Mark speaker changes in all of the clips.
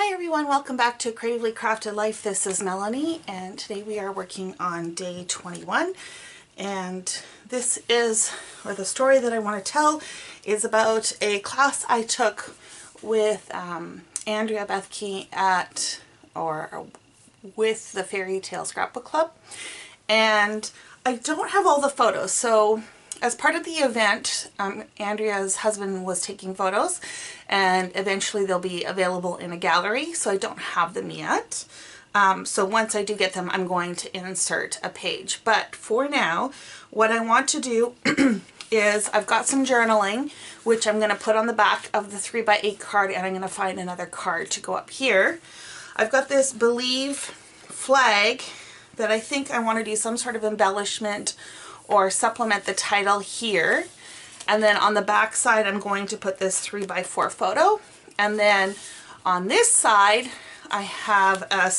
Speaker 1: Hi everyone, welcome back to Creatively Crafted Life. This is Melanie and today we are working on day 21, and this is, or the story that I want to tell is about a class I took with Andrea Bethke with the Fairytale Scrapbook Club. And I don't have all the photos, so as part of the event, Andrea's husband was taking photos, and eventually they'll be available in a gallery, so I don't have them yet. So once I do get them, I'm going to insert a page. But for now, what I want to do is I've got some journaling, which I'm going to put on the back of the 3x8 card, and I'm going to find another card to go up here. I've got this Believe flag that I think I want to do some sort of embellishment or supplement the title here. And then on the back side, I'm going to put this 3x4 photo. And then on this side, I have a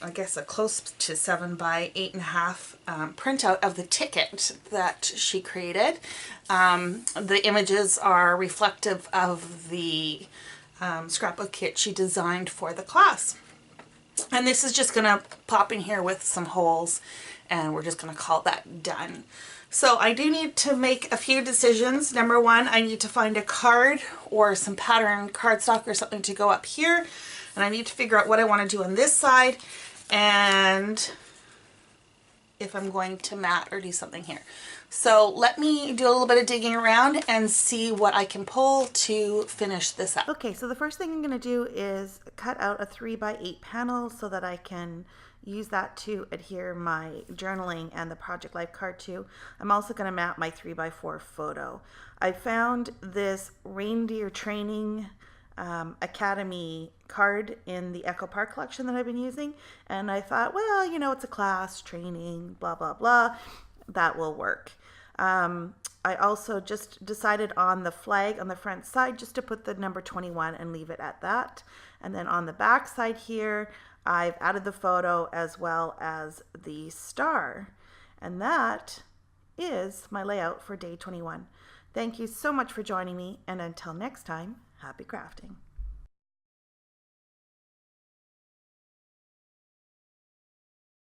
Speaker 1: a close to 7x8.5 printout of the ticket that she created. The images are reflective of the scrapbook kit she designed for the class. And this is just going to pop in here with some holes, and we're just going to call that done. So I do need to make a few decisions. Number one, I need to find a card or some pattern cardstock or something to go up here. And I need to figure out what I want to do on this side and if I'm going to mat or do something here. So let me do a little bit of digging around and see what I can pull to finish this up. Okay, so the first thing I'm going to do is cut out a 3x8 panel so that I can use that to adhere my journaling and the Project Life card to. I'm also going to mat my 3x4 photo. I found this reindeer training Academy card in the Echo Park collection that I've been using, and I thought, well, you know, it's a class, training, blah, blah, blah. That will work. I also just decided on the flag on the front side just to put the number 21 and leave it at that. And then on the back side here, I've added the photo as well as the star. And that is my layout for day 21. Thank you so much for joining me, and until next time, happy crafting.